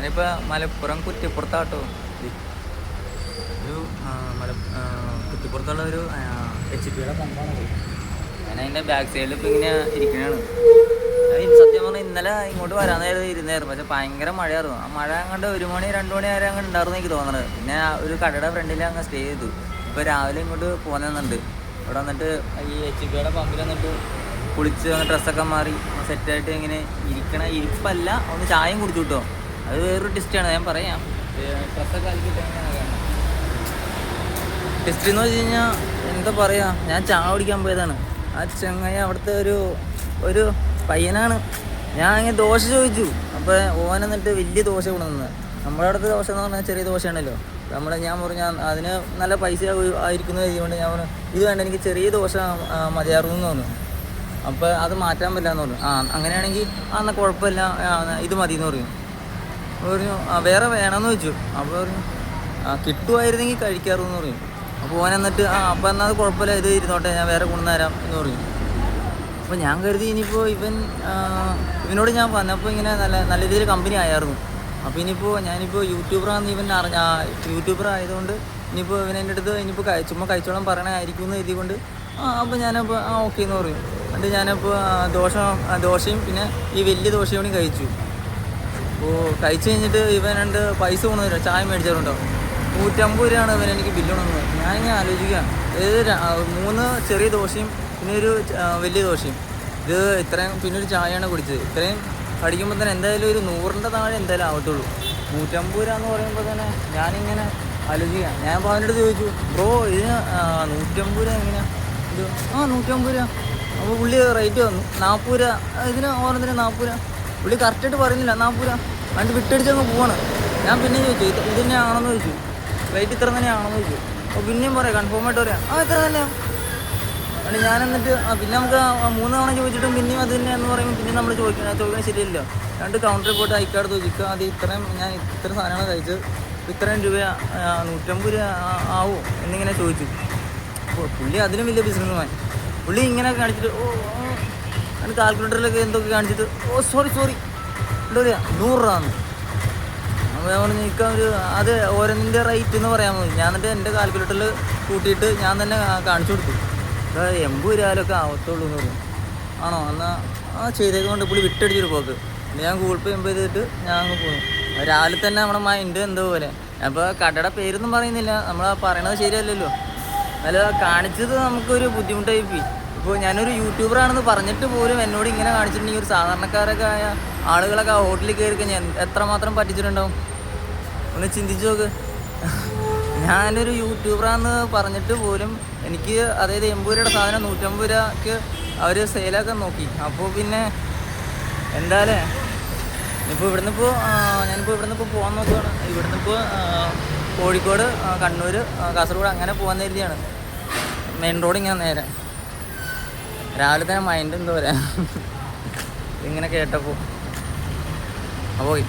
ഞാനിപ്പോൾ മലപ്പുറം കുറ്റിപ്പുറത്താട്ടോ. ഒരു കുറ്റിപ്പുറത്തുള്ള ഒരു HP പമ്പാണ്. ഞാൻ അതിൻ്റെ ബാക്ക് സൈഡിൽ ഇപ്പോൾ ഇങ്ങനെ ഇരിക്കണതാണ്. സത്യം പറഞ്ഞാൽ ഇന്നലെ ഇങ്ങോട്ട് വരാൻ നേരം ഇരുന്നായിരുന്നു, പക്ഷെ ഭയങ്കര മഴയായിരുന്നു. ആ മഴ അങ്ങോട്ട് 1 മണി 2 മണി വരെ അങ്ങോട്ട് ഉണ്ടായിരുന്നു എനിക്ക് തോന്നുന്നത്. പിന്നെ ഒരു കടയുടെ ഫ്രണ്ടിൽ അങ്ങ് സ്റ്റേ ചെയ്തു. ഇപ്പോൾ രാവിലെ ഇങ്ങോട്ട് പോകുന്നുണ്ട്. ഇവിടെ വന്നിട്ട് ഈ HP പമ്പിൽ വന്നിട്ട് കുളിച്ച് ഡ്രസ്സൊക്കെ മാറി സെറ്റായിട്ട് ഇങ്ങനെ ഇരിപ്പല്ല, ഒന്ന് ചായയും കുടിച്ചു കിട്ടോ. അത് വേറൊരു ടെസ്റ്റാണ്, ഞാൻ പറയാം. ഡ്രസ്സൊക്കെ കളിച്ചിട്ട് എങ്ങനെയാണ് ടെസ്റ്റ് എന്ന് വെച്ച് കഴിഞ്ഞാൽ എന്താ പറയുക, ഞാൻ ചായ കുടിക്കാൻ പോയതാണ്. ആ ചങ്ങായി അവിടുത്തെ ഒരു പയ്യനാണ്. ഞാൻ ഇങ്ങനെ ദോശ ചോദിച്ചു. അപ്പോൾ ഓൻ എന്നിട്ട് വലിയ ദോശ കൊണ്ടുവന്നത്. നമ്മുടെ അടുത്ത് ദോശ എന്ന് പറഞ്ഞാൽ ചെറിയ ദോശയാണല്ലോ. ഞാൻ പറഞ്ഞു അതിന് നല്ല പൈസ ആയിരിക്കുന്നത് കൊണ്ട് ഞാൻ പറഞ്ഞു ഇത് വേണ്ട, എനിക്ക് ചെറിയ ദോശ മതിയാറുമെന്ന് തോന്നുന്നു. അപ്പോൾ അത് മാറ്റാൻ പറ്റില്ലെന്ന് പറഞ്ഞു. അങ്ങനെയാണെങ്കിൽ എന്നാൽ കുഴപ്പമില്ല, ഇത് മതി എന്ന് പറഞ്ഞു. വേറെ വേണമെന്ന് വെച്ചു. അപ്പോൾ പറഞ്ഞു കിട്ടുമായിരുന്നെങ്കിൽ കഴിക്കാറുമെന്ന് പറഞ്ഞു. അപ്പോൾ ഓൻ എന്നിട്ട് അപ്പോൾ എന്നാൽ അത് കുഴപ്പമില്ല, ഇത് ഇരുന്നോട്ടെ, ഞാൻ വേറെ കൊണ്ടുതരാം എന്ന് പറഞ്ഞു. അപ്പോൾ ഞാൻ കരുതി ഇനിയിപ്പോൾ ഇവനോട് ഞാൻ വന്നപ്പോൾ ഇങ്ങനെ നല്ല രീതിയിൽ കമ്പനി ആയിരുന്നു. അപ്പോൾ ഞാനിപ്പോൾ യൂട്യൂബറാണെന്ന് യൂട്യൂബർ ആയതുകൊണ്ട് ഇനിയിപ്പോൾ ഇവനെൻ്റെ അടുത്ത് ഇനിയിപ്പോൾ ചുമ്മാ കഴിച്ചോളം പറയണമായിരിക്കും എന്ന് എഴുതിക്കൊണ്ട് അപ്പോൾ ഞാനപ്പോൾ ഓക്കെ എന്ന് പറയും. എന്നിട്ട് ഞാനപ്പോൾ ദോശയും പിന്നെ ഈ വലിയ ദോശയും കൂടി കഴിച്ചു. അപ്പോൾ കഴിച്ച് കഴിഞ്ഞിട്ട് ഇവനുണ്ട് പൈസ കൊണ്ടുവരും, ചായ മേടിച്ചാറുണ്ടോ. 150 രൂപയാണ് ഇവൻ എനിക്ക് ബില്ല് കൊണ്ടുവന്നത്. ഞാനിങ്ങനെ ആലോചിക്കാം, ഏത് 3 ചെറിയ ദോശയും പിന്നെ ഒരു വലിയ ദോശയും, ഇത് ഇത്രയും പിന്നെ ഒരു ചായയാണ് കുടിച്ചത്. ഇത്രയും അടിക്കുമ്പോൾ തന്നെ എന്തായാലും ഒരു 100ൻ്റെ താഴെ എന്തായാലും ആവത്തുള്ളൂ. 150 രൂപ എന്ന് പറയുമ്പോൾ തന്നെ ഞാനിങ്ങനെ ആലോചിക്കാം. ഞാൻ അപ്പോൾ അവൻ്റെ അടുത്ത് ചോദിച്ചു, ബ്രോ ഇതിന് 150 രൂപ എങ്ങനെയാണ്? ഇത് 150 രൂപ. അപ്പോൾ പുള്ളി റേറ്റ് വന്നു 40 രൂപ. ഇതിന് ഓരോന്നിന് 40 രൂപ. പുള്ളി കറക്റ്റായിട്ട് പറയുന്നില്ല 40 രൂപ. അതിൻ്റെ വിട്ടടിച്ചങ്ങ് പോവാണ്. ഞാൻ പിന്നെ ചോദിച്ചു ഇത് തന്നെയാണെന്ന് ചോദിച്ചു, റേറ്റ് ഇത്ര തന്നെയാണെന്ന് ചോദിച്ചു. അപ്പോൾ പിന്നെയും പറയാം, കൺഫേമായിട്ട് പറയാം ഇത്ര തന്നെയാണ്. എന്നിട്ട് ഞാൻ എന്നിട്ട് പിന്നെ നമുക്ക് 3 തവണ ചോദിച്ചിട്ടും പിന്നെയും അത് തന്നെ എന്ന് പറയുമ്പോൾ പിന്നെ നമ്മൾ ചോദിക്കണം ശരിയല്ലോ. 2 കൗണ്ടറിൽ പോയിട്ട് ഐക്കാർഡ് ചോദിക്കുക, അത് ഞാൻ ഇത്ര സാധനമാണ് കഴിച്ചത്, ഇത്രയും രൂപ 150 രൂപ ആവുമോ എന്നിങ്ങനെ ചോദിച്ചു. അപ്പോൾ പുള്ളി അതിനും വലിയ ബിസിനസ്മാൻ. പുള്ളി ഇങ്ങനെ കാണിച്ചിട്ട് അതിന് കാൽക്കുലേറ്ററിലൊക്കെ എന്തൊക്കെ കാണിച്ചിട്ട് സോറി എന്താ പറയുക 100 രൂപ എന്ന്. അപ്പോൾ ഞാൻ പറഞ്ഞു നിൽക്കാൻ അത് ഓരോന്നിൻ്റെ റേറ്റ് എന്ന് പറയാൻ മതി. ഞാൻ എന്നിട്ട് എൻ്റെ കാൽക്കുലേറ്ററിൽ കൂട്ടിയിട്ട് ഞാൻ തന്നെ കാണിച്ചു കൊടുത്തു. 80 രൂപയിലൊക്കെ ആവത്തുള്ളൂ എന്ന് പറഞ്ഞു. ആണോ എന്നാൽ ചെയ്തേക്കൊണ്ട് പുള്ളി വിട്ടടിച്ചൊരു പോക്ക്. പിന്നെ ഞാൻ ഗൂഗിൾ പേ ചെയ്തിട്ട് ഞാൻ അങ്ങ് പോന്നു. രാവിലെ തന്നെ നമ്മുടെ മൈൻഡ് എന്തോ പോലെ. അപ്പോൾ കടയുടെ പേരൊന്നും പറയുന്നില്ല, നമ്മൾ പറയണത് ശരിയല്ലല്ലോ. അല്ല കാണിച്ചത് നമുക്കൊരു ബുദ്ധിമുട്ടായി പോയി. ഇപ്പോൾ ഞാനൊരു യൂട്യൂബറാണെന്ന് പറഞ്ഞിട്ട് പോലും എന്നോട് ഇങ്ങനെ കാണിച്ചിട്ടുണ്ടെങ്കിൽ ഒരു സാധാരണക്കാരൊക്കെ ആയ ആളുകളൊക്കെ ആ ഹോട്ടലിൽ കയറി കഴിഞ്ഞാൽ എത്രമാത്രം പറ്റിച്ചിട്ടുണ്ടാവും ഒന്ന് ചിന്തിച്ച് നോക്ക്. ഞാനൊരു യൂട്യൂബറാന്ന് പറഞ്ഞിട്ട് പോലും എനിക്ക് അതായത് 80 രൂപയുടെ സാധനം 150 രൂപയ്ക്ക് അവർ സെയിലാക്കാൻ നോക്കി. അപ്പോൾ പിന്നെ എന്തായാലേ ഞാനിപ്പോൾ ഇവിടുന്ന് പോകാൻ നോക്കുകയാണ്. ഇവിടുന്ന് കോഴിക്കോട്, കണ്ണൂർ, കാസർഗോഡ് അങ്ങനെ പോകാൻ കരുതിയാണ്. മെയിൻ റോഡ് ഇങ്ങനെ നേരെ. രാവിലെ തന്നെ മൈൻഡ് എന്താ പറയുക ഇങ്ങനെ കേട്ടപ്പോൾ പോയി.